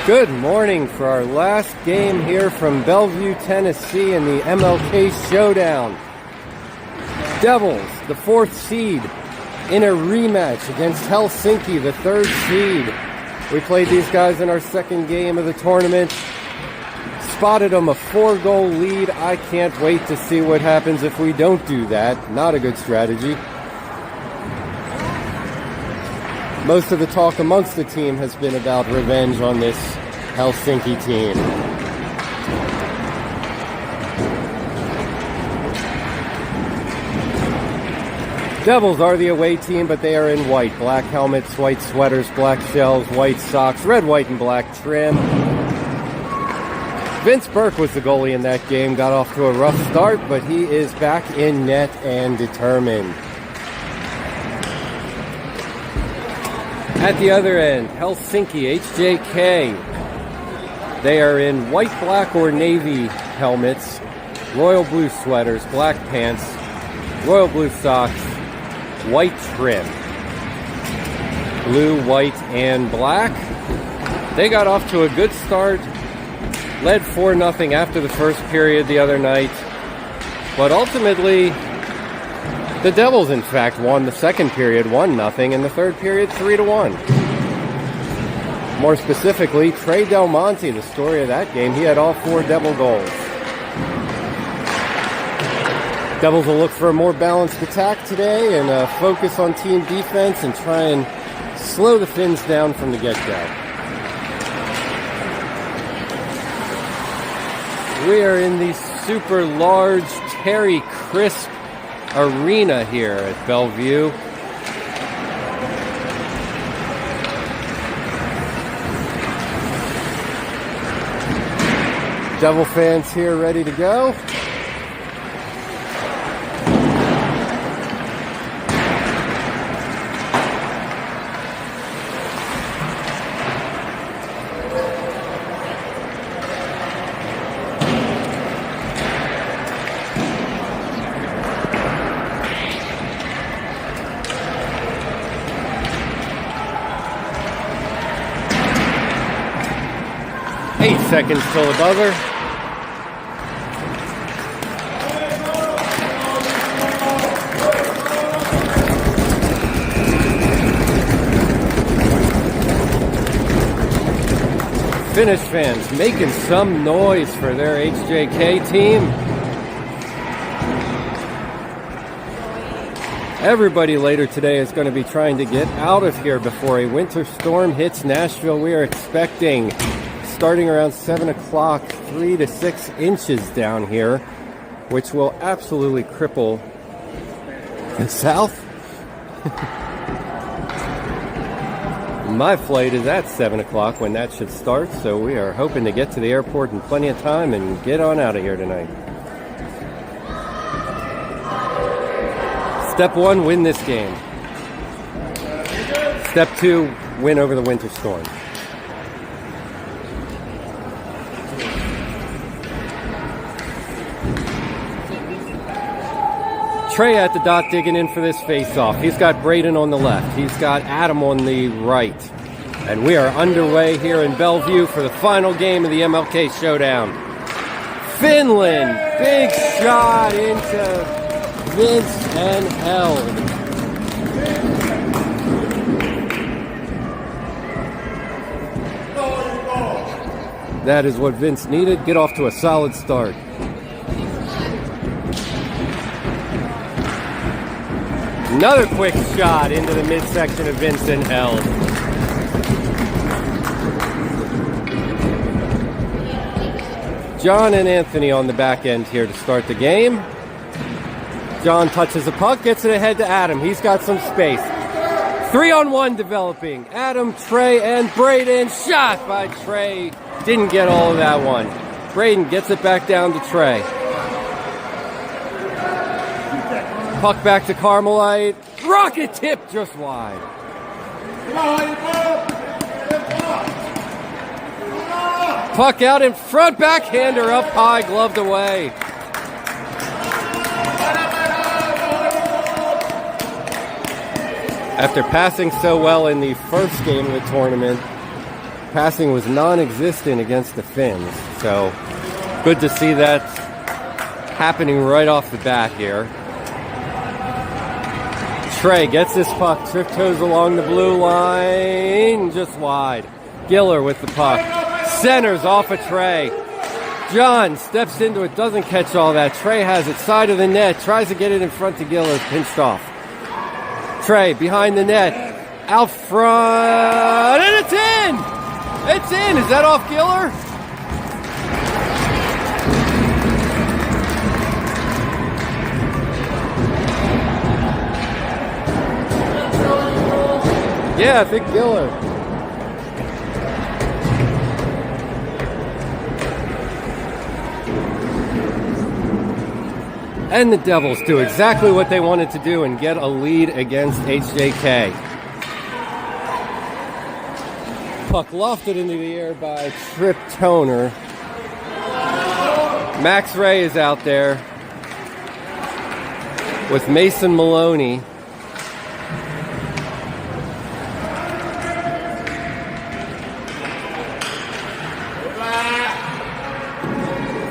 Good morning for our last game here from Bellevue, Tennessee in the MLK Showdown. Devils, the 4th seed, in a rematch against Helsinki, the 3rd seed. We played these guys in our second game of the tournament. Spotted them a 4-goal lead. I can't wait to see what happens if we don't do that. Not a good strategy. Most of the talk amongst the team has been about revenge on this Helsinki team. Devils are the away team, but they are in white. Black helmets, white sweaters, black shells, white socks, red, white, and black trim. Vince Burke was the goalie in that game. Got off to a rough start, but he is back in net and determined. At the other end, Helsinki HJK. They are in white, black, or navy helmets, royal blue sweaters, black pants, royal blue socks, white trim. Blue, white, and black. They got off to a good start. Led 4-0 after the first period the other night. But ultimately, the Devils, in fact, won the second period 1-0, and the third period 3-1. More specifically, Trey Del Monte, the story of that game, he had all 4 Devil goals. Devils will look for a more balanced attack today and focus on team defense and try and slow the Finns down from the get-go. We are in the super large Terry Crisp Arena here at Bellevue. Devil fans here ready to go. Seconds till the buzzer. Finnish fans making some noise for their HJK team. Everybody later today is going to be trying to get out of here before a winter storm hits Nashville. We are expecting, starting around 7 o'clock, 3 to 6 inches down here, which will absolutely cripple the South. My flight is at 7 o'clock when that should start, so we are hoping to get to the airport in plenty of time and get on out of here tonight. Step 1, win this game. Step 2, win over the winter storm. Trey at the dot digging in for this face-off. He's got Braden on the left. He's got Adam on the right. And we are underway here in Bellevue for the final game of the MLK Showdown. Finland, big shot into Vince and Held. That is what Vince needed. Get off to a solid start. Another quick shot into the midsection of Vincent Held. John and Anthony on the back end here to start the game. John touches the puck, gets it ahead to Adam. He's got some space. 3-on-1 developing. Adam, Trey, and Braden. Shot by Trey. Didn't get all of that one. Braden gets it back down to Trey. Puck back to Carmelite. Rocket tip just wide. Puck out in front. Backhander up high. Gloved away. After passing so well in the first game of the tournament, Passing was non-existent against the Finns, so good to see that happening right off the bat here. Trey gets this puck, tiptoes along the blue line, just wide. Giller with the puck, centers off a Trey. John steps into it, doesn't catch all that. Trey has it, side of the net, tries to get it in front to Giller, pinched off. Trey behind the net, out front, and it's in! It's in! Is that off Giller? Yeah, I think Giller. And the Devils do exactly what they wanted to do and get a lead against HJK. Puck lofted into the air by Trip Toner. Max Ray is out there with Mason Maloney.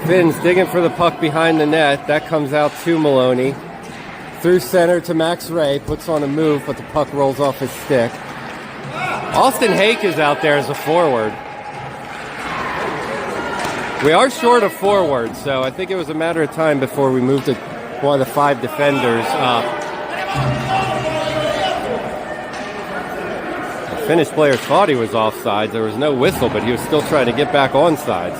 Finns digging for the puck behind the net. That comes out to Maloney. Through center to Max Ray. Puts on a move, but the puck rolls off his stick. Austin Hake is out there as a forward. We are short of forward, so I think it was a matter of time before we moved to one of the 5 defenders up. The Finnish player thought he was offsides. There was no whistle, but he was still trying to get back on sides.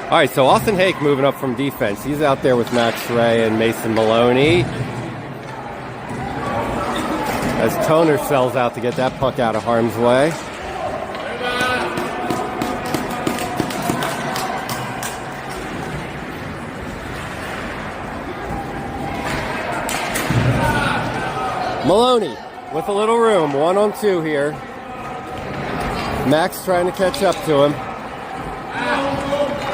All right, so Austin Hake moving up from defense. He's out there with Max Ray and Mason Maloney. As Toner sells out to get that puck out of harm's way. Maloney with a little room, 1-on-2 here. Max trying to catch up to him.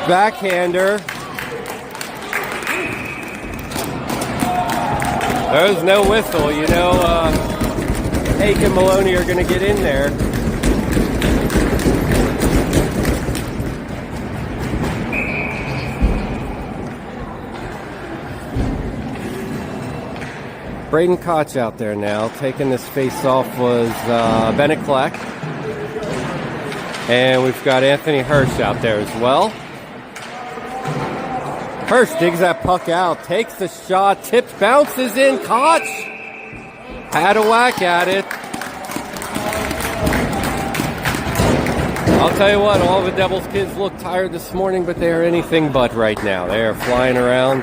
Backhander. There's no whistle. You know, Hake and Maloney are going to get in there. Braden Koch out there now. Taking this face off was Bennett Kleck. And we've got Anthony Hirsch out there as well. Hirsch digs that puck out, takes the shot, tips, bounces in. Koch had a whack at it. I'll tell you what, all the Devils kids look tired this morning, but they are anything but right now. They are flying around,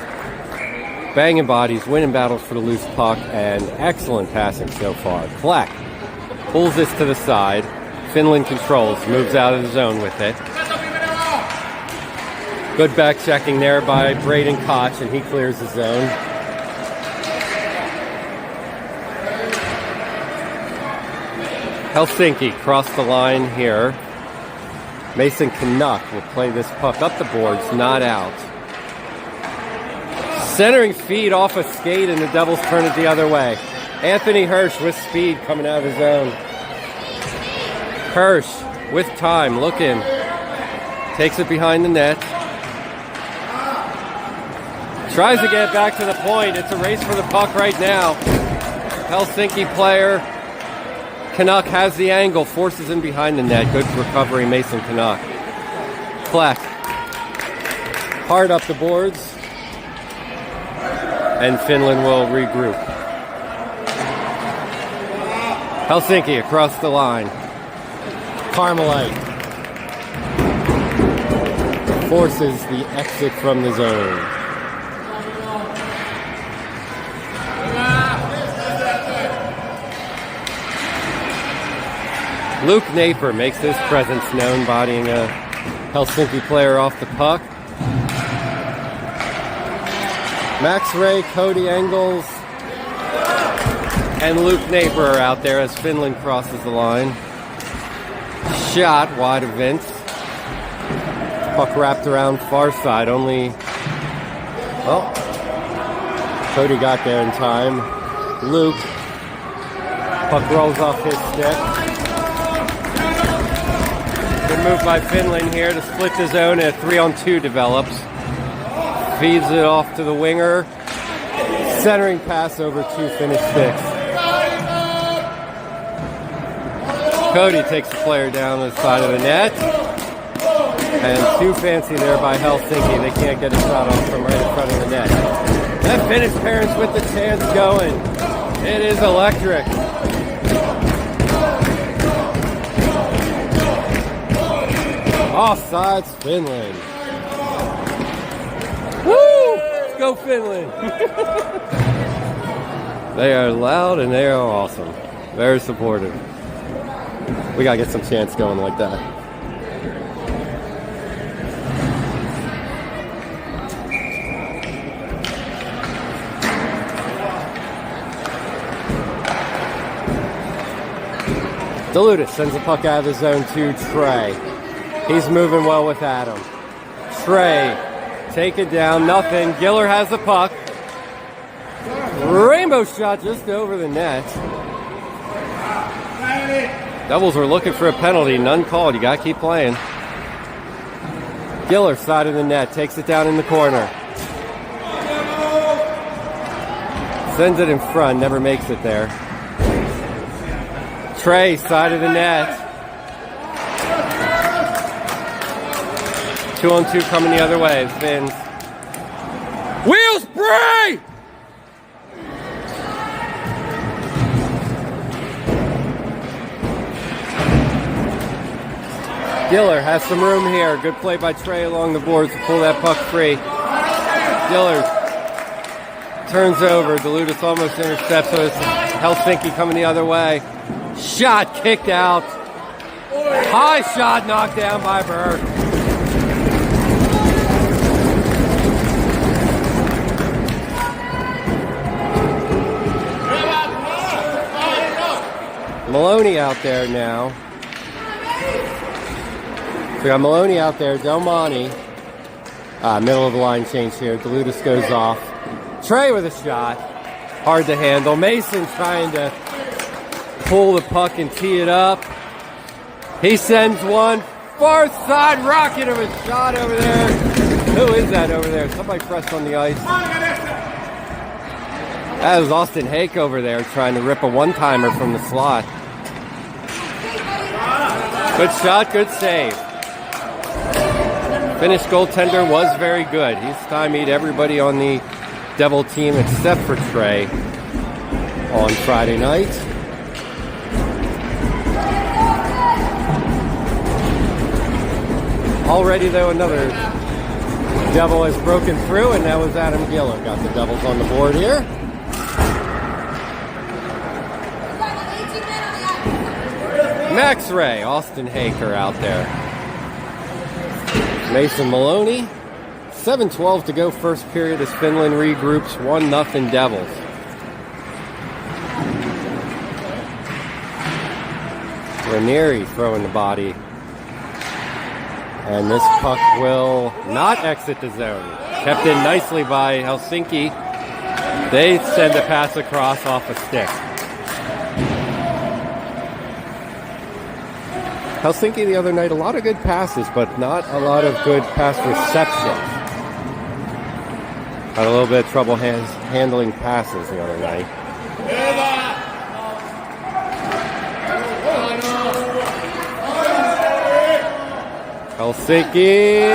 banging bodies, winning battles for the loose puck, and excellent passing so far. Kleck pulls this to the side. Finland controls, moves out of the zone with it. Good back checking there by Braden Koch, and he clears the zone. Helsinki cross the line here. Mason Canuck will play this puck up the boards, not out. Centering feed off a skate, and the Devils turn it the other way. Anthony Hirsch with speed coming out of his zone. Hirsch with time, looking. Takes it behind the net. Tries to get back to the point. It's a race for the puck right now. Helsinki player Canuck has the angle, forces him behind the net. Good recovery, Mason Canuck. Kleck. Hard up the boards. And Finland will regroup. Helsinki across the line. Carmelite forces the exit from the zone. Luke Naper makes his presence known, bodying a Helsinki player off the puck. Max Ray, Cody Engels, and Luke Naper are out there as Finland crosses the line. Shot wide of Vince. Puck wrapped around far side. Only, well, Cody got there in time. Luke. Puck rolls off his stick. Good move by Finland here to split the zone, and a 3-on-2 develops. Feeds it off to the winger. Centering pass over to Finnish sticks. Cody takes the player down the side of the net. And too fancy there by Helsinki. They can't get a shot off from right in front of the net. That Finnish parents with the chance going. It is electric. Offsides, Finland. Woo! Let's go, Finland. They are loud and they are awesome. Very supportive. We gotta get some chants going like that. Delutis sends the puck out of the zone to Trey. He's moving well with Adam. Trey, take it down, nothing. Giller has the puck. Rainbow shot just over the net. Devils were looking for a penalty, none called. You gotta keep playing. Giller, side of the net, takes it down in the corner. Sends it in front, never makes it there. Trey, side of the net. 2-on-2 coming the other way. Finns. Wheel spray! Giller has some room here. Good play by Trey along the boards to pull that puck free. Giller turns over. Delutis almost intercepts, so it's Helsinki coming the other way. Shot kicked out. High shot knocked down by Burke. Maloney out there now. We got Maloney out there, Del Monte. Middle of the line change here. Delutis goes off. Trey with a shot. Hard to handle. Mason trying to pull the puck and tee it up. He sends one. Far side rocket of a shot over there. Who is that over there? Somebody pressed on the ice. That was Austin Hake over there trying to rip a one-timer from the slot. Good shot, good save. Finnish goaltender was very good. He's stymied everybody on the Devil team except for Trey on Friday night. Already, though, another Devil has broken through, and that was Adam Giller. Got the Devils on the board here. Max Ray, Austin Haker out there. Mason Maloney. 7:12 to go first period as Finland regroups. 1-0 Devils. Ranieri throwing the body. And this puck will not exit the zone. Kept in nicely by Helsinki. They send a pass across off a stick. Helsinki the other night, a lot of good passes, but not a lot of good pass reception. Had a little bit of trouble handling passes the other night. Helsinki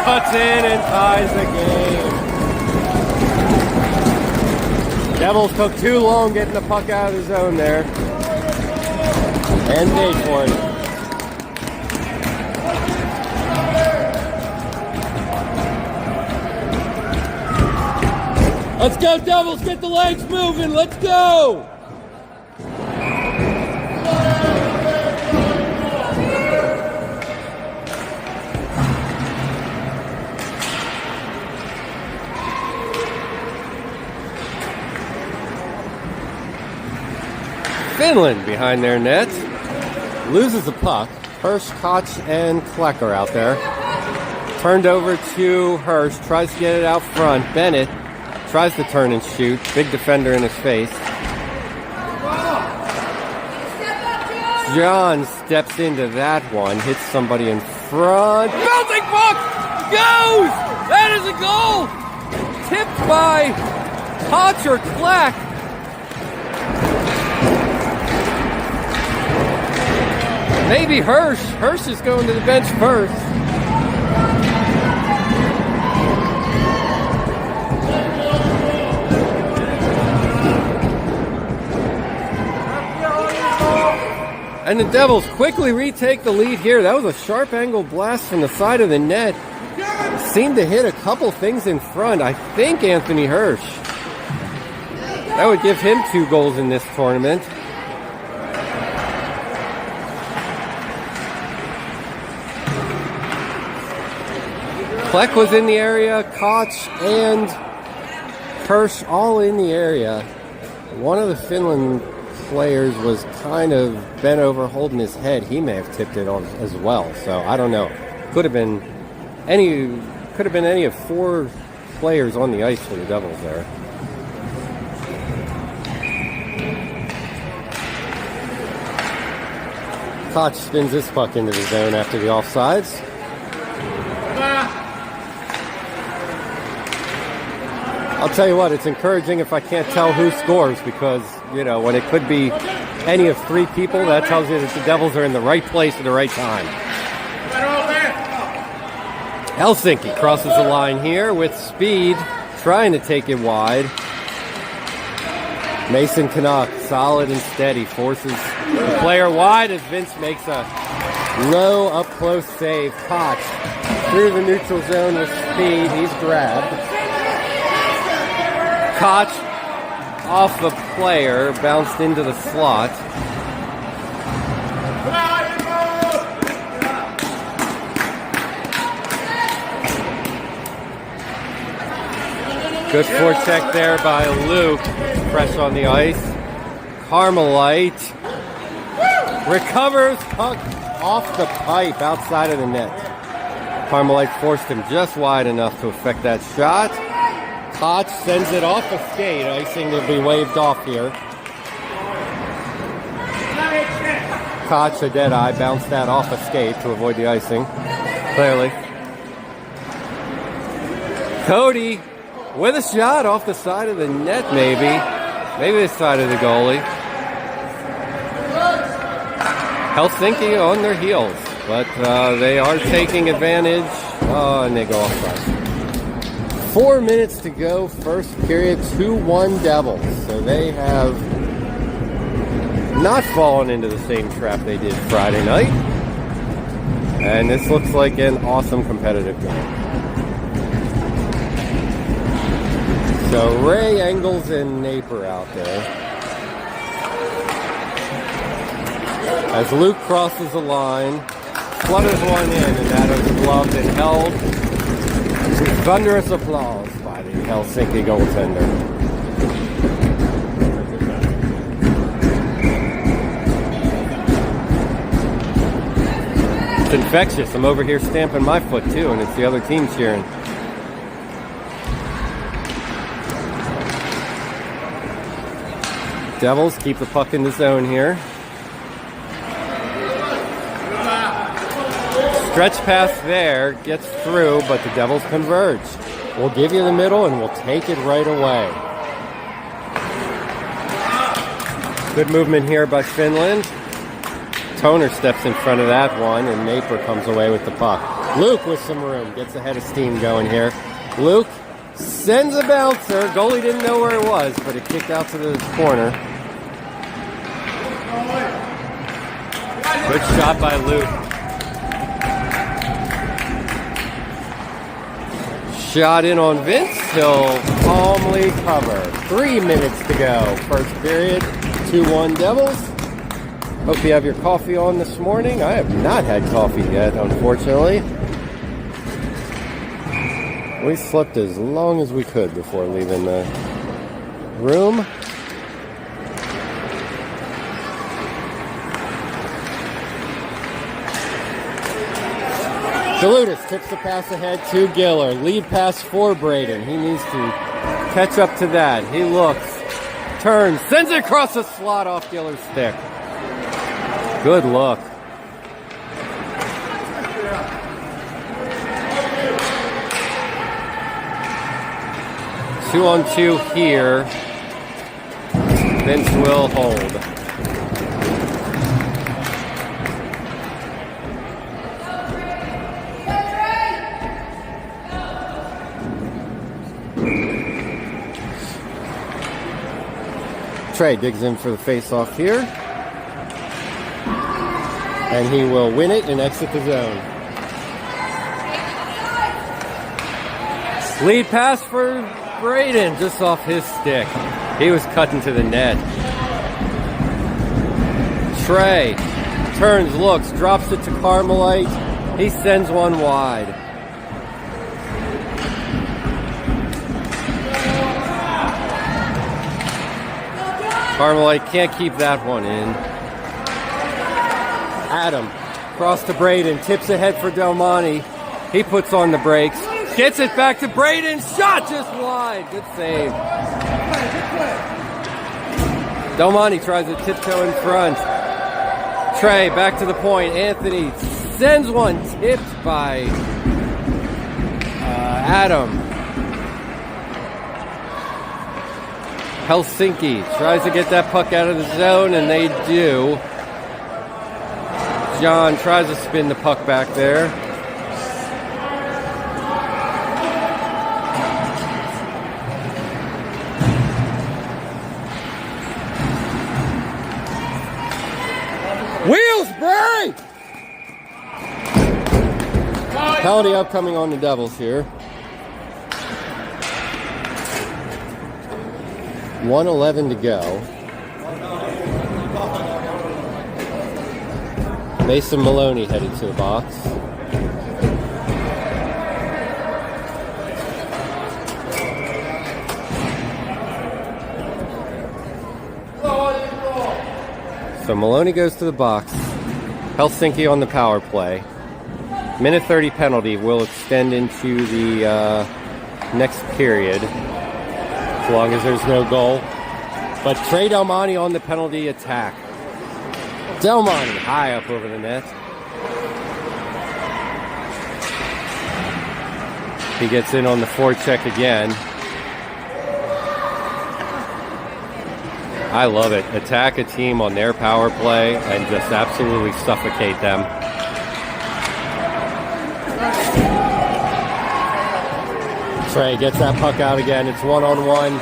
cuts in and ties the game. Devils took too long getting the puck out of the zone there. And paid for it. Let's go, Devils! Get the legs moving! Let's go! Finland behind their net. Loses the puck. Hirsch, Koch, and Klecker out there. Turned over to Hirsch. Tries to get it out front. Bennett tries to turn and shoot. Big defender in his face. John steps into that one, hits somebody in front. Bouncing puck goes! That is a goal! Tipped by Koch or Clack. Maybe Hirsch. Hirsch is going to the bench first. And the Devils quickly retake the lead here. That was a sharp angle blast from the side of the net. Seemed to hit a couple things in front. I think Anthony Hirsch. That would give him 2 goals in this tournament. Kleck was in the area. Koch and Hirsch all in the area. One of the Finland players was kind of bent over holding his head. He may have tipped it on as well, so I don't know. Could have been any of 4 players on the ice for the Devils there. Koch spins this puck into the zone after the offsides. I'll tell you what, it's encouraging if I can't tell who scores because, you know, when it could be any of 3 people, that tells you that the Devils are in the right place at the right time. Helsinki crosses the line here with speed, trying to take it wide. Mason Canuck, solid and steady, forces the player wide as Vince makes a low up-close save. Koch through the neutral zone with speed. He's grabbed. Koch off the player, bounced into the slot. Good forecheck there by Luke, fresh on the ice. Carmelite recovers, puck off the pipe outside of the net. Carmelite forced him just wide enough to affect that shot. Koch sends it off a skate. Icing to be waved off here. Koch, a dead eye, bounced that off a skate to avoid the icing. Clearly. Cody with a shot off the side of the net, maybe. Maybe the side of the goalie. Helsinki on their heels, but they are taking advantage. And they go offside. 4 minutes to go, first period, 2-1 Devils. So they have not fallen into the same trap they did Friday night. And this looks like an awesome competitive game. So Ray, Engels, and Naper out there. As Luke crosses the line, flutters one in, and that is gloved and held. Thunderous applause by the Helsinki goaltender. It's infectious. I'm over here stamping my foot too, and it's the other team cheering. Devils keep the puck in the zone here. Stretch pass there, gets through, but the Devils converge. We'll give you the middle and we'll take it right away. Good movement here by Finland. Toner steps in front of that one, and Naper comes away with the puck. Luke with some room, gets ahead of steam going here. Luke sends a bouncer. Goalie didn't know where it was, but it kicked out to the corner. Good shot by Luke. Shot in on Vince. He'll calmly cover. 3 minutes to go. First period, 2-1 Devils. Hope you have your coffee on this morning. I have not had coffee yet, unfortunately. We slept as long as we could before leaving the room. Galutis tips the pass ahead to Giller. Lead pass for Braden. He needs to catch up to that. He looks, turns, sends it across the slot off Giller's stick. Good look. Two on two here. Vince will hold. Trey digs in for the face-off here. And he will win it and exit the zone. Lead pass for Braden, just off his stick. He was cutting to the net. Trey turns, looks, drops it to Carmelite. He sends one wide. Carmelite can't keep that one in. Adam, cross to Braden, tips ahead for Del Monte. He puts on the brakes, gets it back to Braden, shot just wide. Good save. Del Monte tries to tiptoe in front. Trey back to the point. Anthony sends one tipped by Adam. Helsinki tries to get that puck out of the zone, and they do. John tries to spin the puck back there. Wheels break! Penalty upcoming on the Devils here. 1:11 to go. Mason Maloney headed to the box. So Maloney goes to the box. Helsinki on the power play. Minute 30 penalty will extend into the next period, as long as there's no goal. But Trey Del Monte on the penalty attack. Del Monte high up over the net. He gets in on the forecheck again. I love it. Attack a team on their power play and just absolutely suffocate them. Trey gets that puck out again. It's 1-on-1.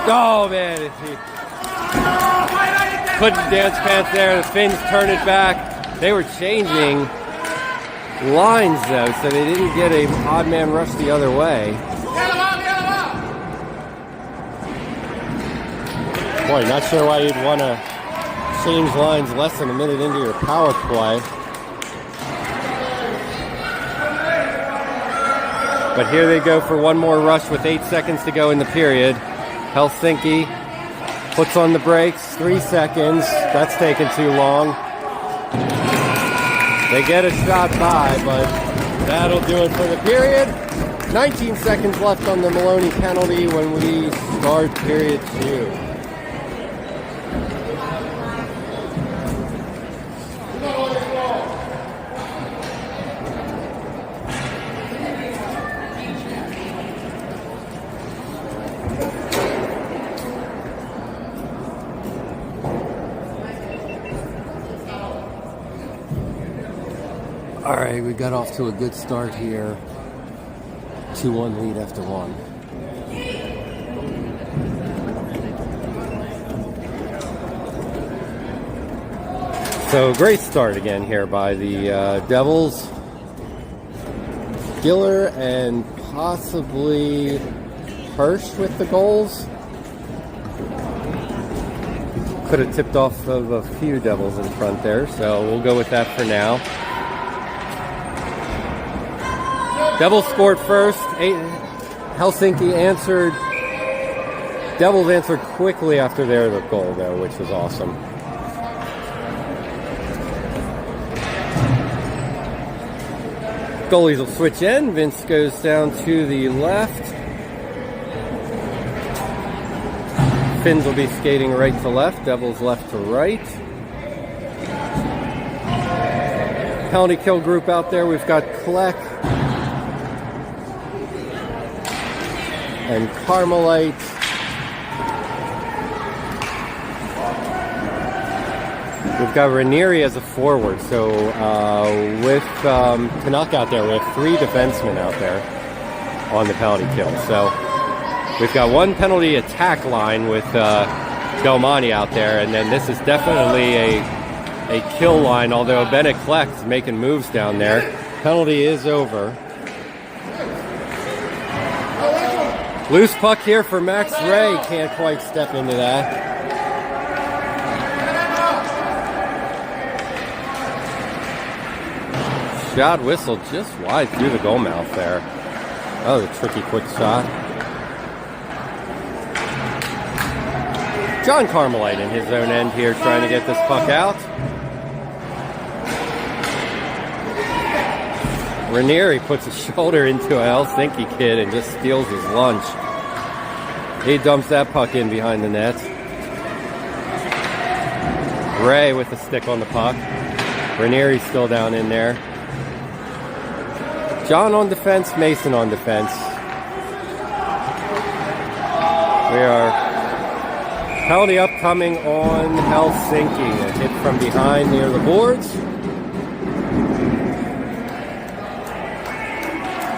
Oh, man. Couldn't dance pants there. The Finns turn it back. They were changing lines, though, so they didn't get an odd man rush the other way. Boy, not sure why you'd want to change lines less than a minute into your power play. But here they go for one more rush with 8 seconds to go in the period. Helsinki puts on the brakes, 3 seconds. That's taking too long. They get a shot by, but that'll do it for the period. 19 seconds left on the Maloney penalty when we start period 2. All right, we got off to a good start here. 2-1 lead after 1. So great start again here by the Devils. Giller and possibly Hirsch with the goals. Could have tipped off of a few Devils in front there, so we'll go with that for now. Devils scored first. Helsinki answered. Devils answered quickly after their goal, though, which was awesome. Goalies will switch in. Vince goes down to the left. Finns will be skating right to left. Devils left to right. penalty kill group out there. We've got Kleck and Carmelite. We've got Ranieri as a forward. So with Canuck out there, we have 3 defensemen out there on the penalty kill. So we've got 1 penalty attack line with Del Monte out there, and then this is definitely a kill line, although Bennett Kleck's making moves down there. Penalty is over. Loose puck here for Max Ray. Can't quite step into that. Shot whistle just wide through the goal mouth there. That was a tricky quick shot. John Carmelite in his own end here trying to get this puck out. Ranieri puts his shoulder into a Helsinki kid and just steals his lunch. He dumps that puck in behind the net. Ray with the stick on the puck. Ranieri's still down in there. John on defense, Mason on defense. We are penalty upcoming on Helsinki. A hit from behind near the boards.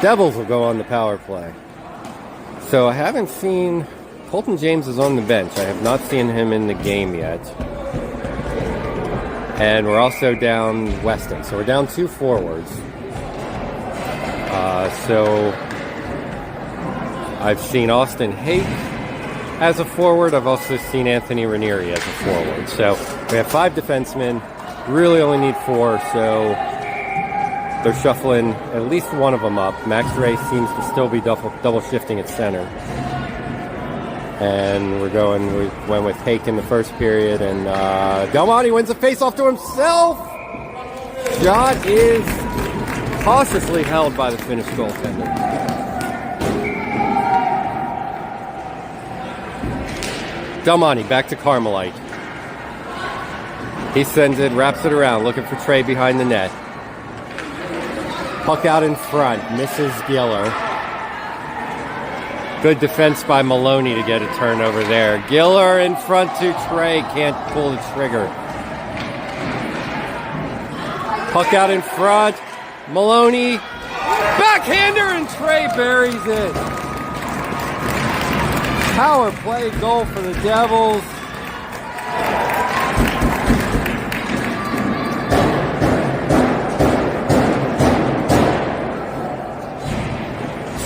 Devils will go on the power play. So I haven't seen... Colton James is on the bench. I have not seen him in the game yet. And we're also down Weston. So we're down 2 forwards. So I've seen Austin Hake as a forward. I've also seen Anthony Ranieri as a forward. So we have 5 defensemen. Really only need 4, so they're shuffling at least one of them up. Max Ray seems to still be double shifting at center. And we went with Hake in the first period, and Del Monte wins the face-off to himself. Shot is cautiously held by the Finnish goaltender. Del Monte back to Carmelite. He sends it, wraps it around, looking for Trey behind the net. Puck out in front, misses Giller. Good defense by Maloney to get a turnover there. Giller in front to Trey, can't pull the trigger. Puck out in front, Maloney, backhander, and Trey buries it. Power play goal for the Devils.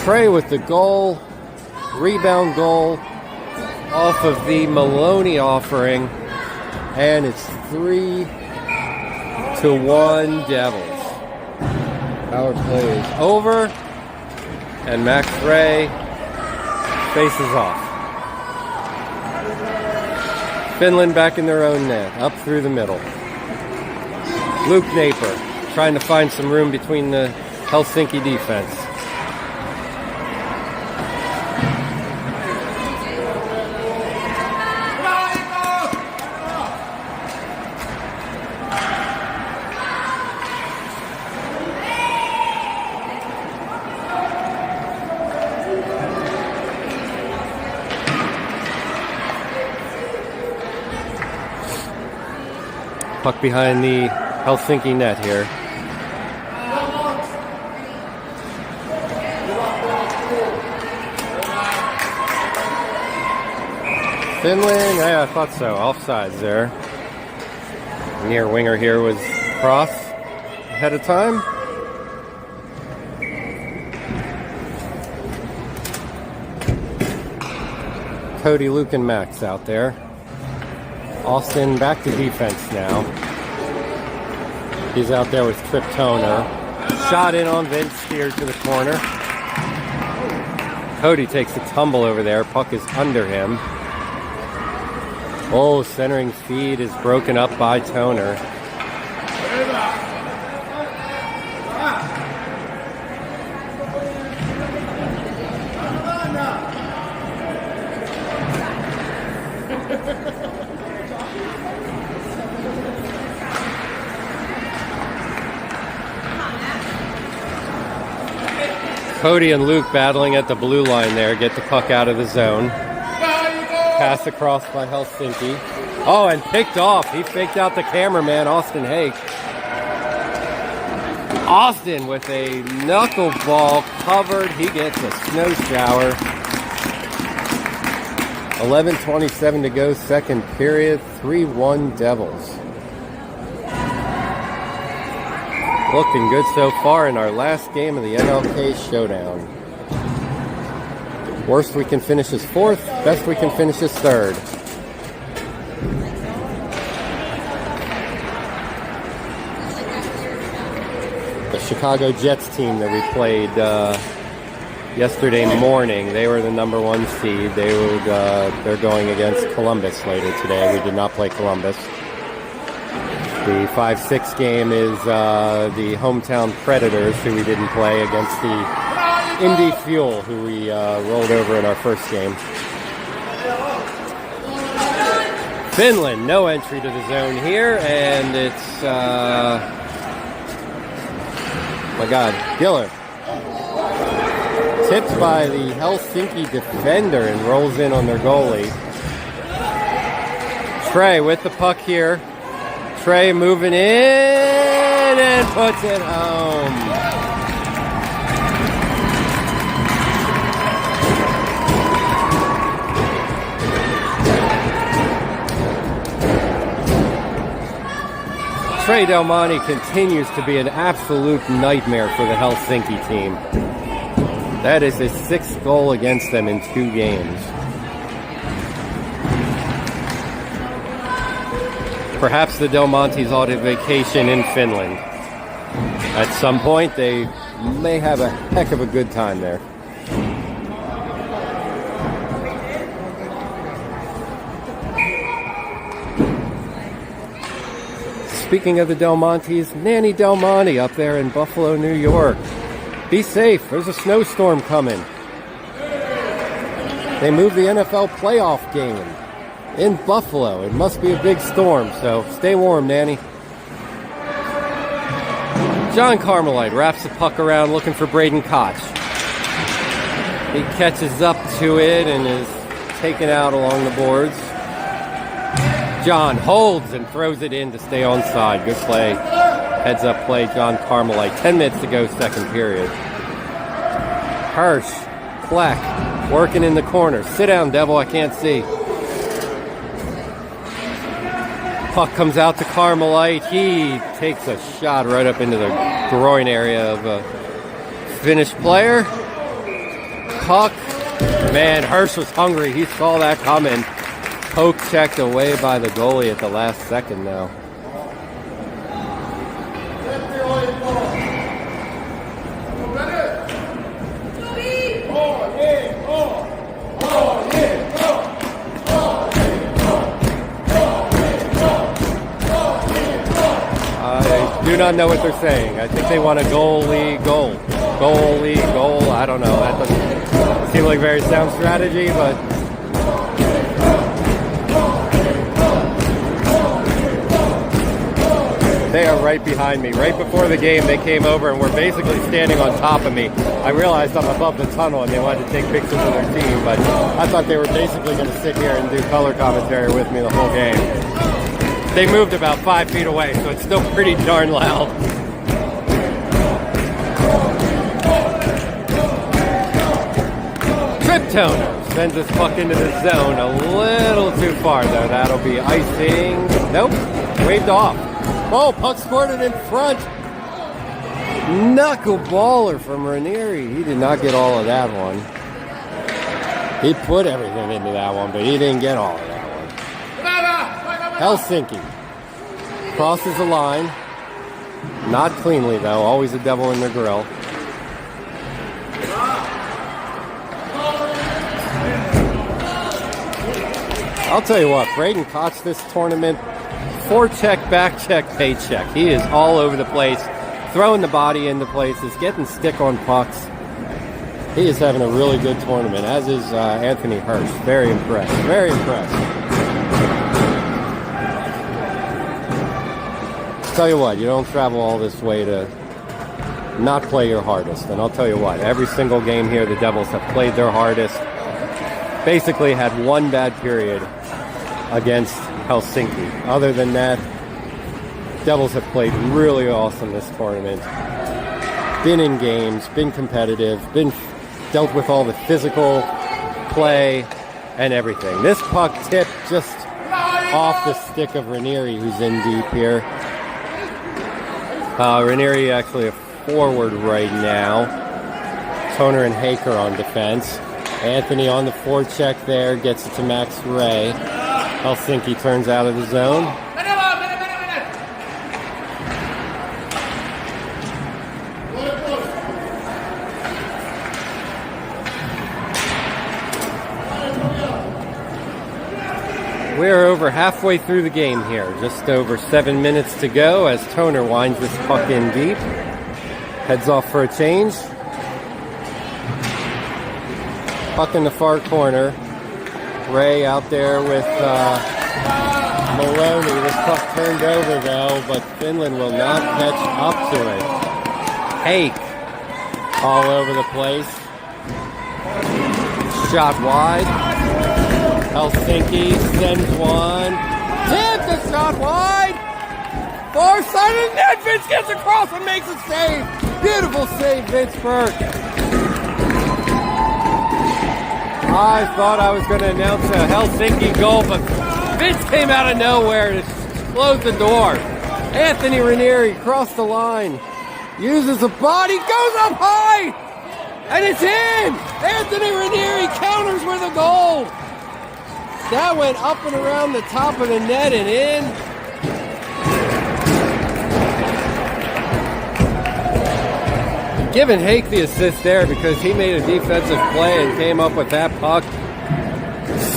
Trey with the goal, rebound goal off of the Maloney offering, and it's 3-1 Devils. Power play is over, and Max Ray faces off. Finland back in their own net, up through the middle. Luke Naper trying to find some room between the Helsinki defense. Puck behind the Helsinki net here. Finland, yeah, I thought so. Offsides there. Near winger here was cross ahead of time. Cody, Luke, and Max out there. Austin back to defense now. He's out there with Trip Toner. Shot in on Vince, steered to the corner. Cody takes a tumble over there. Puck is under him. Oh, centering feed is broken up by Toner. Cody and Luke battling at the blue line there. Get the puck out of the zone. Pass across by Helsinki. Oh, and picked off. He faked out the cameraman, Austin Hake. Austin with a knuckleball covered. He gets a snow shower. 11:27 to go, second period. 3-1 Devils. Looking good so far in our last game of the MLK Showdown. Worst we can finish is fourth. Best we can finish is third. The Chicago Jets team that we played yesterday morning, they were the #1 seed. They're going against Columbus later today. We did not play Columbus. The 5-6 game is the hometown Predators, who we didn't play, against the Indy Fuel, who we rolled over in our first game. Finland, no entry to the zone here, and it's, my God, Giller. Tipped by the Helsinki defender and rolls in on their goalie. Trey with the puck here. Trey moving in and puts it home. Trey Del Monte continues to be an absolute nightmare for the Helsinki team. That is his 6th goal against them in 2 games. Perhaps the Del Montes on a vacation in Finland. At some point, they may have a heck of a good time there. Speaking of the Del Montes, Nanny Del Monte up there in Buffalo, New York. Be safe. There's a snowstorm coming. They moved the NFL playoff game in Buffalo. It must be a big storm, so stay warm, Nanny. John Carmelite wraps the puck around looking for Braden Koch. He catches up to it and is taken out along the boards. John holds and throws it in to stay onside. Good play. Heads up play, John Carmelite. 10 minutes to go, second period. Hirsch, Kleck, working in the corner. Sit down, Devil, I can't see. Puck comes out to Carmelite. He takes a shot right up into the groin area of a Finnish player. Puck. Man, Hirsch was hungry. He saw that coming. Poke checked away by the goalie at the last second now. I do not know what they're saying. I think they want a goalie goal. Goalie goal. I don't know. That doesn't seem like a very sound strategy, but they are right behind me. Right before the game, they came over and were basically standing on top of me. I realized I'm above the tunnel and they wanted to take pictures of their team, but I thought they were basically going to sit here and do color commentary with me the whole game. They moved about 5 feet away, so it's still pretty darn loud. Triptoner sends this puck into the zone a little too far, though. That'll be icing. Nope, waved off. Oh, puck squirted in front. Knuckleballer from Ranieri. He did not get all of that one. He put everything into that one, but he didn't get all of that one. Helsinki crosses the line. Not cleanly, though. Always a devil in their grill. I'll tell you what, Braden Koch this tournament, forecheck, back check, paycheck. He is all over the place, throwing the body into places, getting stick on pucks. He is having a really good tournament, as is Anthony Hirsch. Very impressed. Very impressed. Tell you what, you don't travel all this way to not play your hardest. And I'll tell you what, every single game here, the Devils have played their hardest. Basically had one bad period against Helsinki. Other than that, Devils have played really awesome this tournament. Been in games, been competitive, been dealt with all the physical play and everything. This puck tipped just off the stick of Ranieri, who's in deep here. Ranieri actually a forward right now. Toner and Haker on defense. Anthony on the forecheck there, gets it to Max Ray. Helsinki turns out of the zone. We're over halfway through the game here. Just over 7 minutes to go as Toner winds this puck in deep. Heads off for a change. Puck in the far corner. Ray out there with Maloney. This puck turned over though, but Finland will not catch up to it. Hake all over the place. Shot wide. Helsinki sends one. Tipped the shot wide. Far side of the net. Vince gets across and makes a save. Beautiful save, Vince Burke. I thought I was going to announce a Helsinki goal, but Vince came out of nowhere to close the door. Anthony Ranieri crossed the line. Uses a body, goes up high, and it's in. Anthony Ranieri counters with a goal. That went up and around the top of the net and in. Giving Hake the assist there because he made a defensive play and came up with that puck.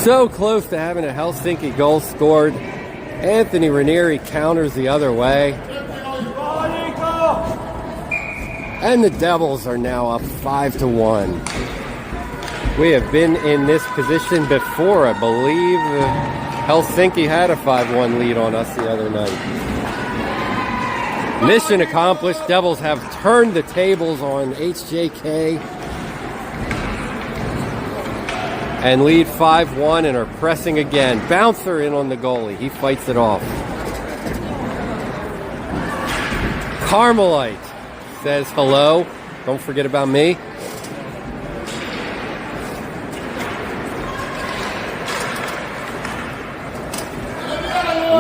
So close to having a Helsinki goal scored. Anthony Ranieri counters the other way. And the Devils are now up 5-1. We have been in this position before. I believe Helsinki had a 5-1 lead on us the other night. Mission accomplished. Devils have turned the tables on HJK and lead 5-1 and are pressing again. Bouncer in on the goalie. He fights it off. Carmelite says hello. Don't forget about me.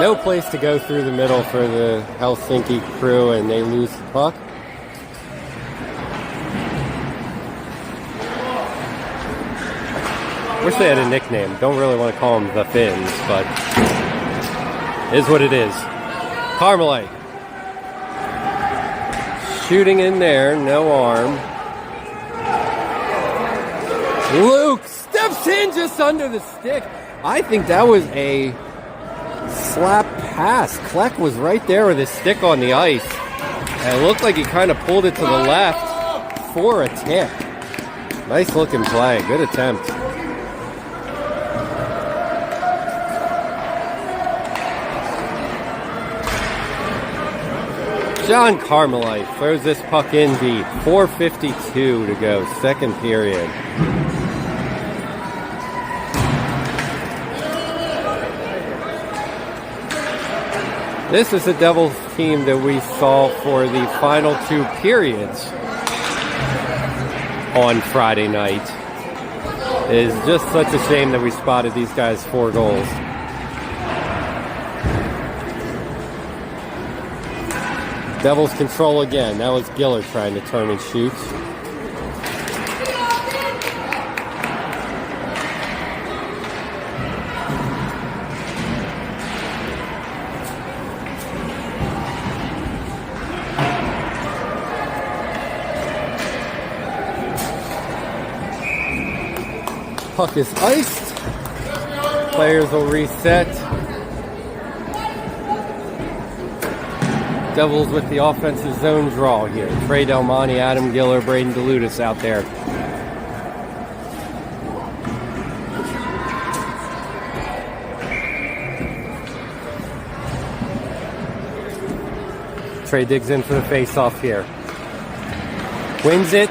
No place to go through the middle for the Helsinki crew, and they lose the puck. Wish they had a nickname. Don't really want to call them the Finns, but it is what it is. Carmelite. Shooting in there, no arm. Luke steps in just under the stick. I think that was a slap pass. Kleck was right there with his stick on the ice. And it looked like he kind of pulled it to the left for a tip. Nice looking play. Good attempt. John Carmelite throws this puck in deep. 4:52 to go, second period. This is the Devils team that we saw for the final two periods on Friday night. It is just such a shame that we spotted these guys 4 goals. Devils control again. That was Giller trying to turn and shoot. Puck is iced. Players will reset. Devils with the offensive zone draw here. Trey Del Monte, Adam Giller, Braden DeLutis out there. Trey digs in for the face-off here. Wins it,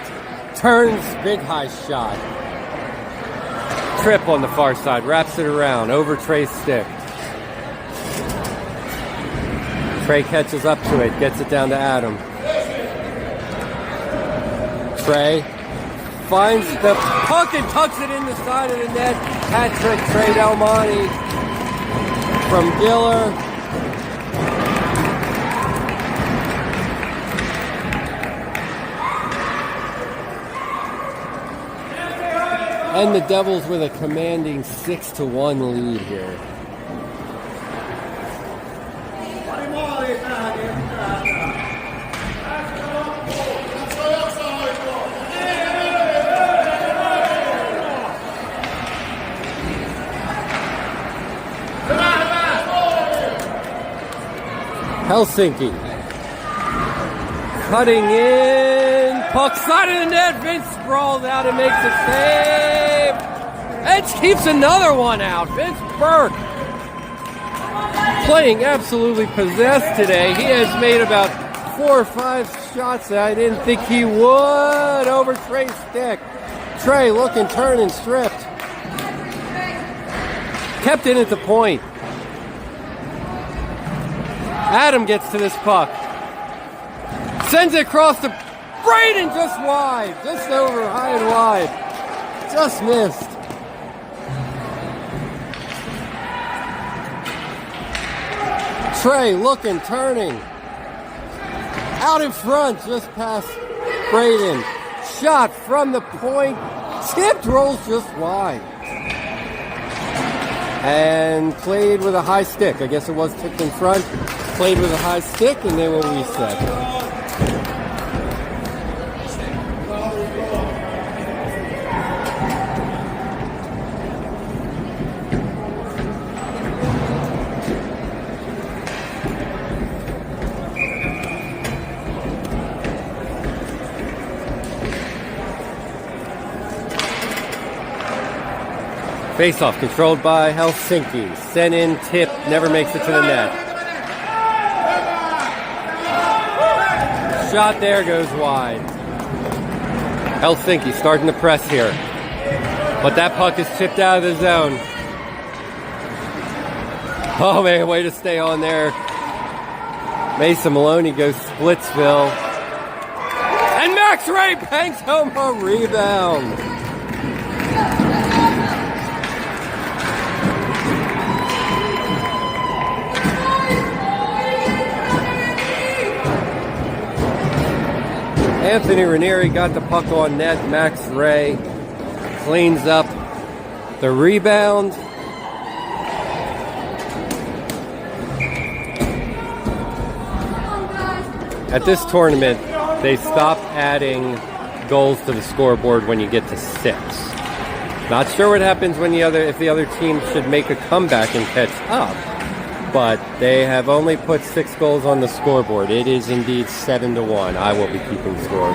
turns, big high shot. Trip on the far side, wraps it around, over Trey's stick. Trey catches up to it, gets it down to Adam. Trey finds the puck and tucks it in the side of the net. Hat trick, Trey Delmonte from Giller. And the Devils with a commanding 6-1 lead here. Helsinki cutting in, puck side of the net, Vince sprawls out and makes a save. And keeps another one out. Vince Burke playing absolutely possessed today. He has made about 4 or 5 shots that I didn't think he would over Trey's stick. Trey looking, turning, stripped. Kept it at the point. Adam gets to this puck. Sends it across to Braden, just wide. Just over, high and wide. Just missed. Trey looking, turning. Out in front, just past Braden. Shot from the point. Tipped, rolls just wide. And played with a high stick. I guess it was tipped in front. Played with a high stick, and they will reset. Face-off controlled by Helsinki. Sent in, tip, never makes it to the net. Shot there, goes wide. Helsinki starting to press here. But that puck is chipped out of the zone. Oh man, way to stay on there. Mason Maloney goes Splitsville. And Max Ray banks home a rebound. Anthony Ranieri got the puck on net. Max Ray cleans up the rebound. At this tournament, they stop adding goals to the scoreboard when you get to 6. Not sure what happens when if the other team should make a comeback and catch up. But they have only put 6 goals on the scoreboard. It is indeed 7-1. I will be keeping score.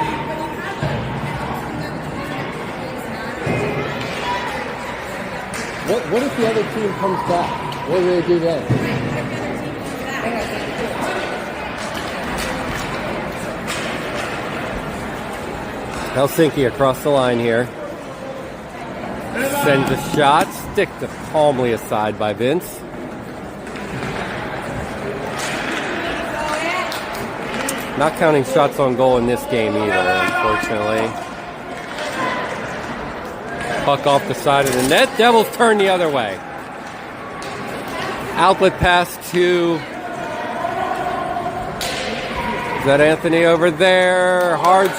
What if the other team comes back? What do they do then? Helsinki across the line here. Sends a shot. Sticked calmly aside by Vince. Not counting shots on goal in this game either, unfortunately. Puck off the side of the net. Devils turn the other way. Outlet pass to... Is that Anthony over there? Hard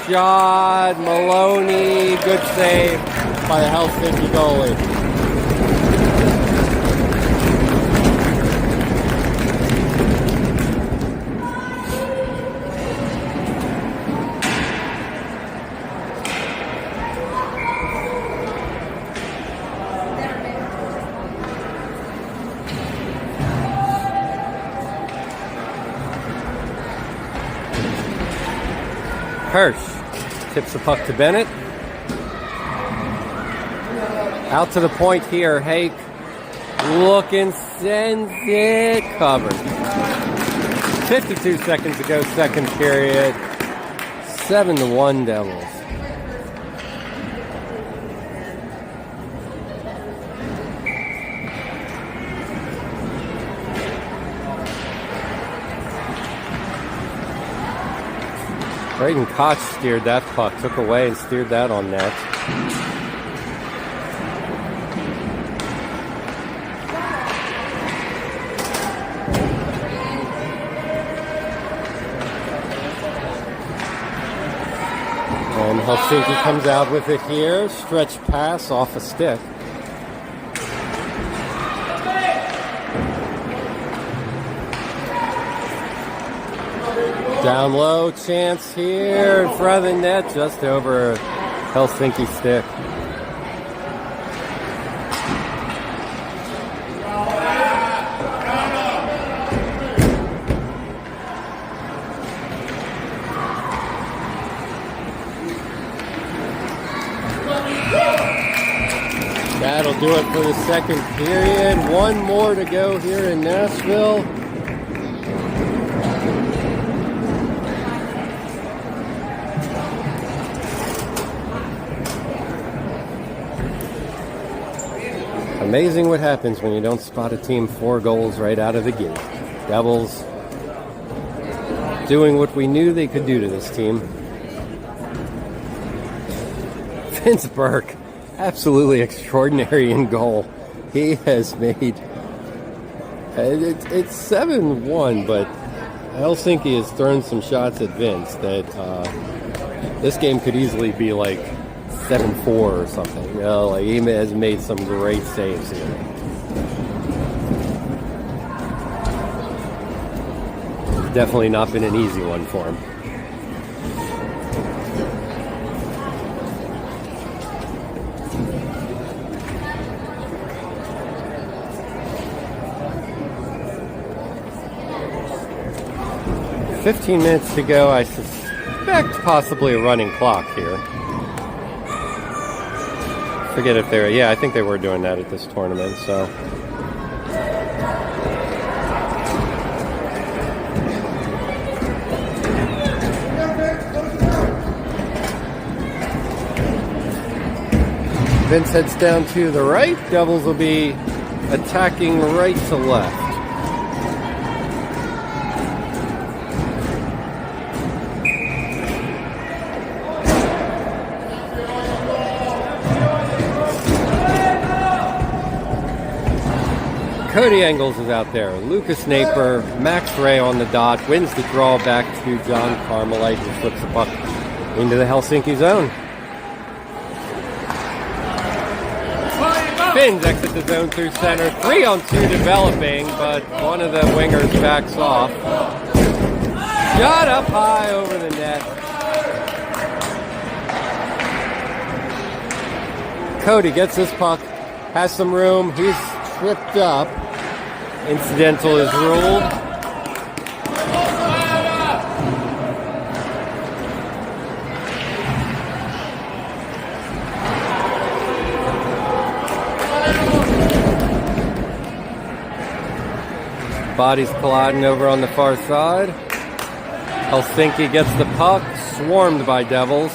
shot. Maloney. Good save by the Helsinki goalie. Hirsch tips the puck to Bennett. Out to the point here. Hake looking, sends it, covered. 52 seconds to go, second period. 7-1 Devils. Braden Koch steered that puck, took away and steered that on net. And Helsinki comes out with it here. Stretch pass off a stick. Down low, chance here in front of the net, just over Helsinki stick. That'll do it for the second period. One more to go here in Nashville. Amazing what happens when you don't spot a team 4 goals right out of the gate. Devils doing what we knew they could do to this team. Vince Burke, absolutely extraordinary in goal. He has made it's 7-1, but Helsinki has thrown some shots at Vince that this game could easily be like 7-4 or something. You know, like he has made some great saves here. Definitely not been an easy one for him. "15 minutes to go." I suspect possibly a running clock here. Forget if they're, yeah, I think they were doing that at this tournament, so. Vince heads down to the right. Devils will be attacking right to left. Cody Engels is out there. Lucas Naper, Max Ray on the dot, wins the draw back to John Carmelite, who flips the puck into the Helsinki zone. Finns exit the zone through center. 3-on-2 developing, but one of the wingers backs off. Shot up high over the net. Cody gets this puck, has some room. He's tripped up. Incidental is ruled. Bodies colliding over on the far side. Helsinki gets the puck, swarmed by Devils.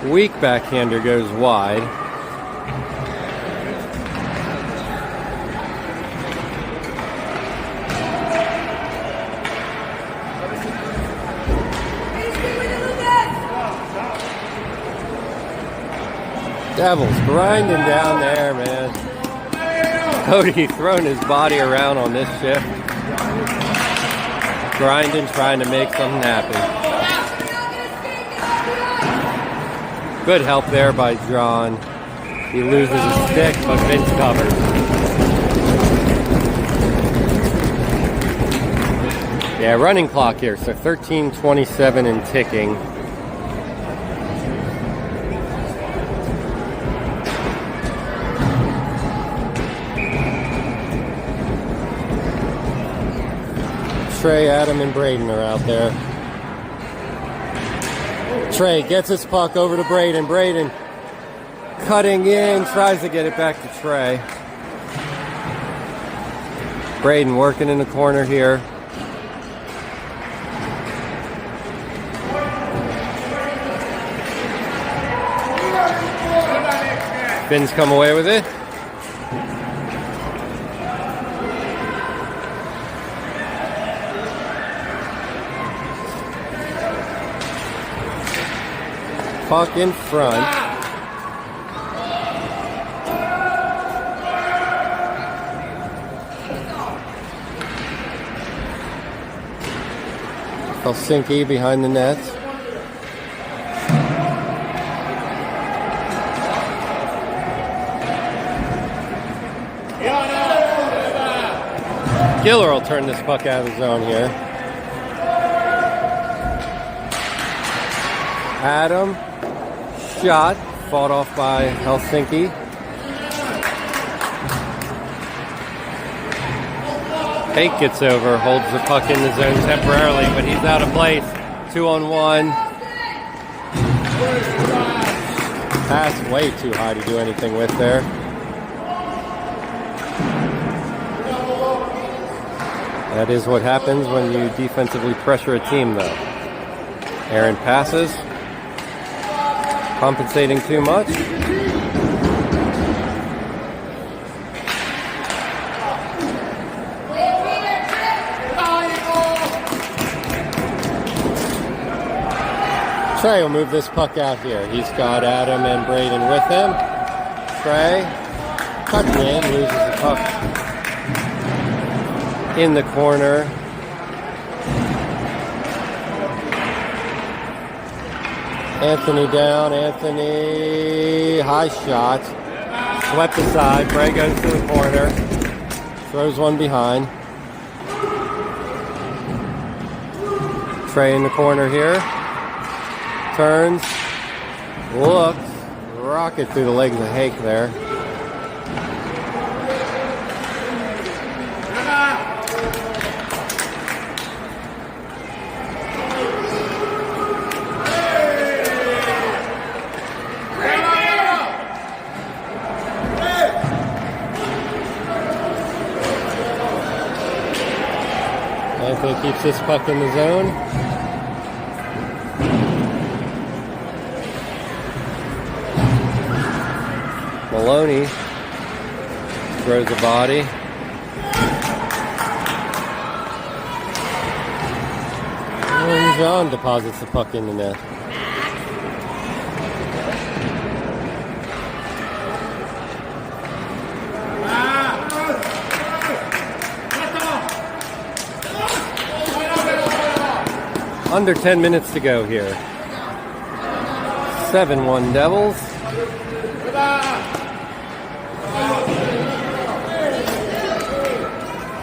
Weak backhander goes wide. Devils grinding down there, man. Cody throwing his body around on this shift. Grinding, trying to make something happen. Good help there by John. He loses his stick, but Vince covers. Yeah, running clock here, so 13:27 and ticking. Trey, Adam, and Braden are out there. Trey gets his puck over to Braden. Braden cutting in, tries to get it back to Trey. Braden working in the corner here. Finns come away with it. Puck in front. Helsinki behind the net. Giller will turn this puck out of the zone here. Adam, shot, fought off by Helsinki. Fake gets over, holds the puck in the zone temporarily, but he's out of place. 2-on-1. Pass way too high to do anything with there. That is what happens when you defensively pressure a team, though. Aaron passes. Compensating too much. Trey will move this puck out here. He's got Adam and Braden with him. Trey cuts in, loses the puck in the corner. Anthony down. Anthony, high shot. Swept aside. Bray goes to the corner. Throws one behind. Trey in the corner here. Turns. Looks. Rocket through the legs of Hake there. Anthony keeps this puck in the zone. Maloney throws a body. And John deposits the puck in the net. Under 10 minutes to go here. 7-1 Devils.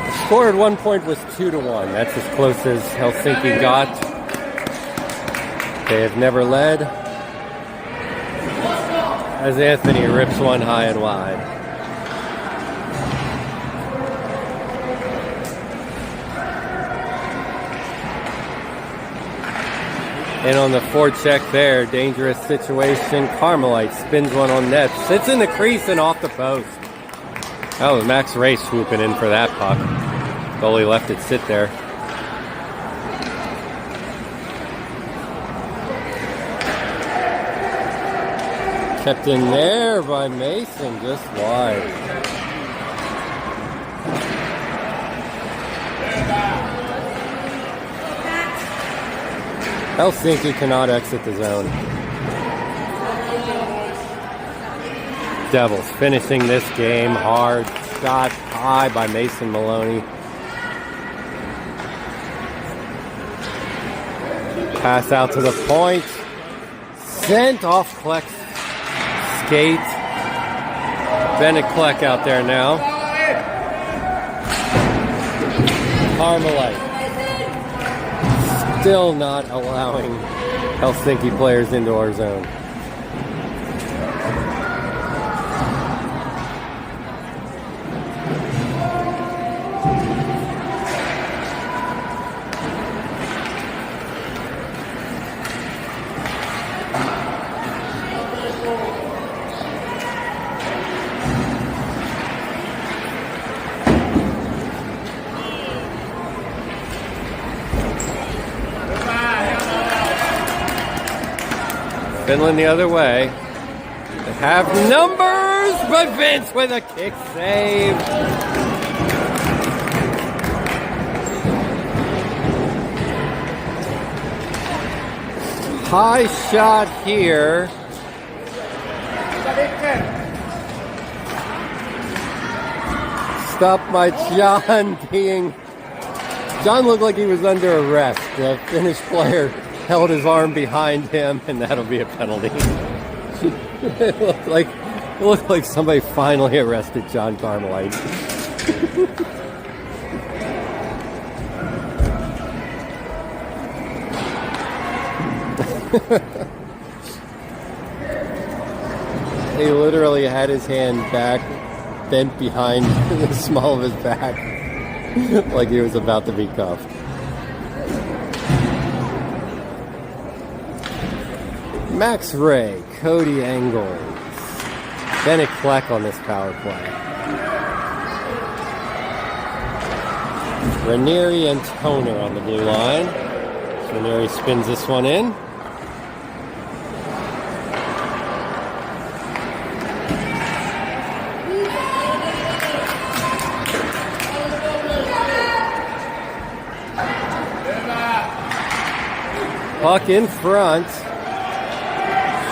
The score at one point was 2-1. That's as close as Helsinki got. They have never led. As Anthony rips one high and wide. And on the forecheck there, dangerous situation. Carmelite spins one on net. Sits in the crease and off the post. Oh, Max Ray swooping in for that puck. Goalie left it sit there. Kept in there by Mason, just wide. Helsinki cannot exit the zone. Devils finishing this game hard. Shot high by Mason Maloney. Pass out to the point. Sent off Kleck's skate. Bennett Kleck out there now. Carmelite. Still not allowing Helsinki players into our zone. Finland the other way. They have numbers, but Vince with a kick save. High shot here. Stopped by John being... John looked like he was under arrest. The Finnish player held his arm behind him, and that'll be a penalty. It looked like somebody finally arrested John Carmelite. He literally had his hand back, bent behind the small of his back, like he was about to be cuffed. Max Ray, Cody Engels, Bennett Kleck on this power play. Ranieri and Toner on the blue line. Ranieri spins this one in. Puck in front.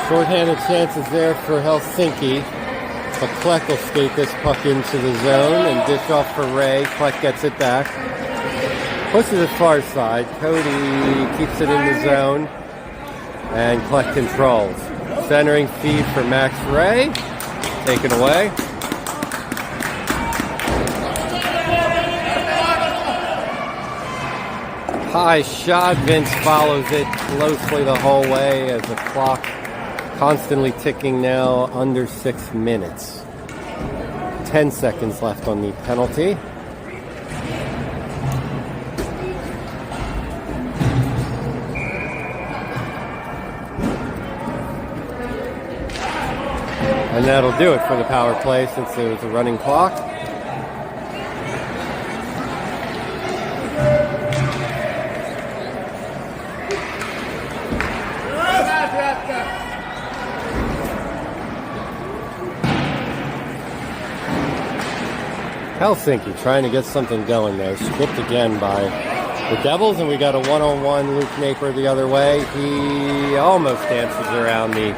Shorthanded chances there for Helsinki. But Kleck will skate this puck into the zone and dish off for Ray. Kleck gets it back. Pushes it far side. Cody keeps it in the zone. And Kleck controls. Centering feed for Max Ray. Taken away. High shot. Vince follows it closely the whole way as the clock constantly ticking now under 6 minutes. 10 seconds left on the penalty. And that'll do it for the power play since there was a running clock. Helsinki trying to get something going there. Stripped again by the Devils, and we got a one-on-one. Luke Napier the other way. He almost dances around the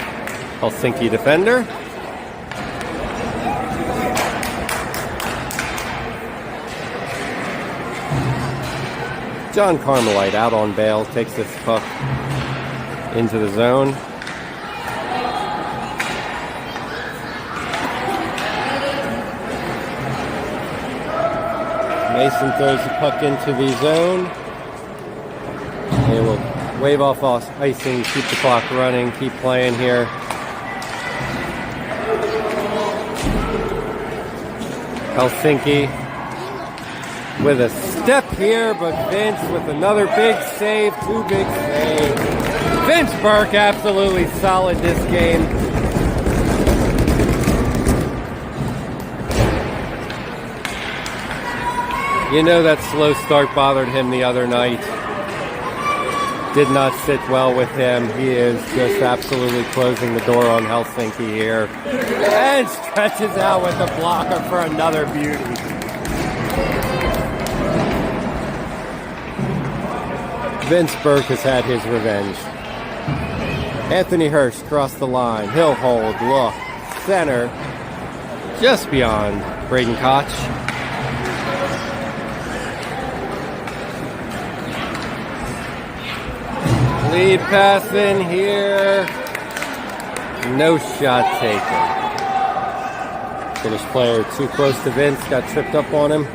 Helsinki defender. John Carmelite out on bail, takes this puck into the zone. Mason throws the puck into the zone. They will wave off icing, keep the clock running, keep playing here. Helsinki with a step here, but Vince with another big save, two big saves. Vince Burke absolutely solid this game. You know that slow start bothered him the other night. Did not sit well with him. He is just absolutely closing the door on Helsinki here. And stretches out with the blocker for another beauty. Vince Burke has had his revenge. Anthony Hirsch crossed the line. He'll hold, look, center, just beyond Braden Koch. Lead pass in here. No shot taken. Finnish player too close to Vince. Got tripped up on him.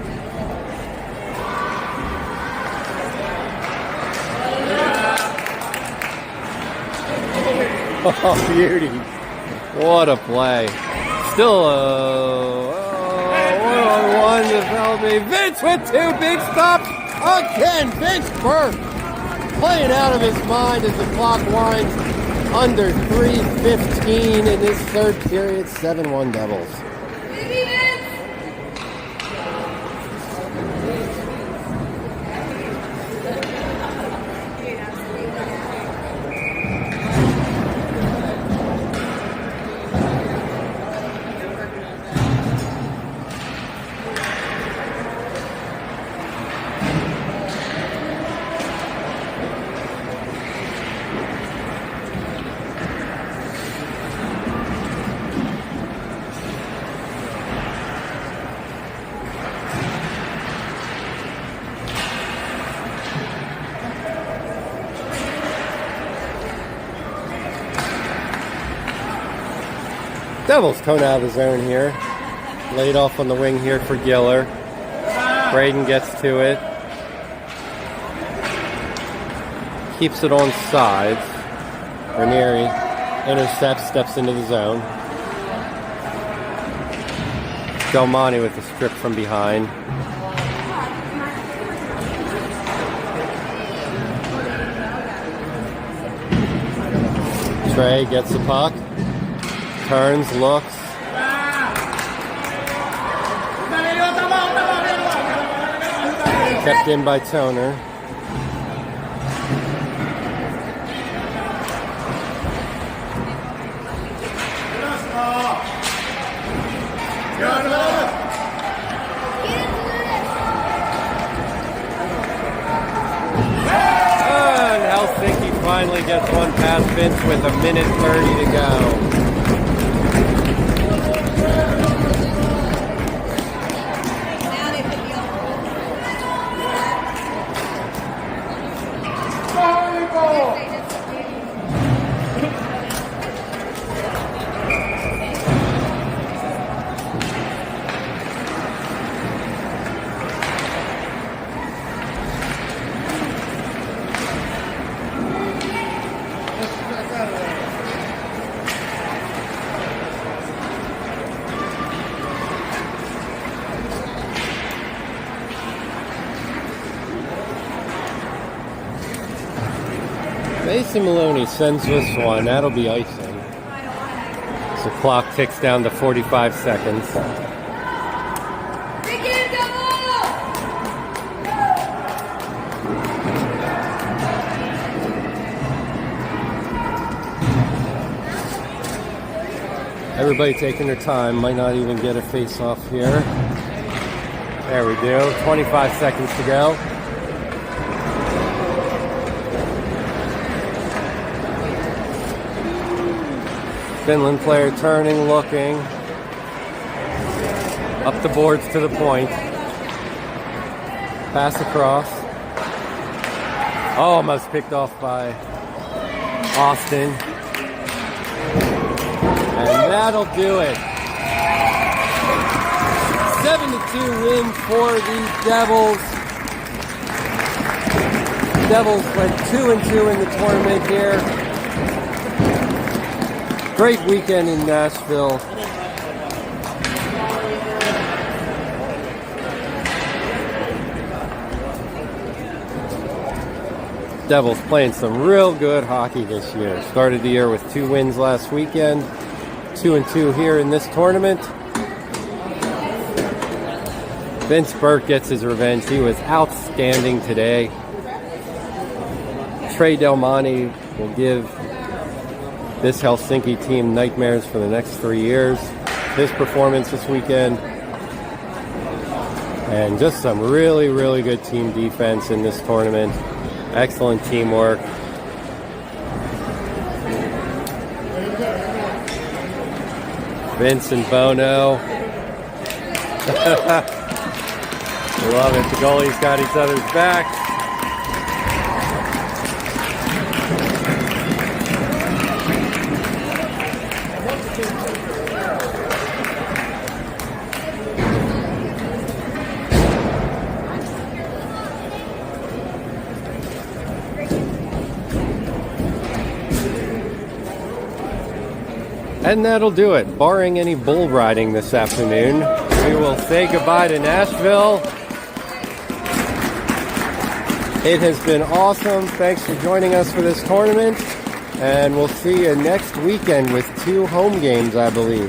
Oh, beauty. What a play. Still a one-on-one to Felby. Vince with two big stops. Again, Vince Burke. Playing out of his mind as the clock winds under 3:15 in this third period. 7-1 Devils. Devils tone out of the zone here. Laid off on the wing here for Giller. Braden gets to it. Keeps it on sides. Ranieri intercepts, steps into the zone. Del Monte with the strip from behind. Trey gets the puck. Turns, looks. Kept in by Toner. And Helsinki finally gets one past Vince with a minute 30 to go. Mason Maloney sends this one. That'll be icing. So clock ticks down to 45 seconds. Everybody taking their time. Might not even get a face-off here. There we do. 25 seconds to go. Finland player turning, looking. Up the boards to the point. Pass across. Almost picked off by Austin. And that'll do it. 7-2 win for the Devils. Devils went 2-2 in the tournament here. Great weekend in Nashville. Devils playing some real good hockey this year. Started the year with 2 wins last weekend. 2-2 here in this tournament. Vince Burke gets his revenge. He was outstanding today. Trey Del Monte will give this Helsinki team nightmares for the next 3 years. His performance this weekend. And just some really, really good team defense in this tournament. Excellent teamwork. Vince and Bono. Love it. The goalies got each other's backs. And that'll do it. Barring any bull riding this afternoon, we will say goodbye to Nashville. It has been awesome. Thanks for joining us for this tournament. And we'll see you next weekend with 2 home games, I believe.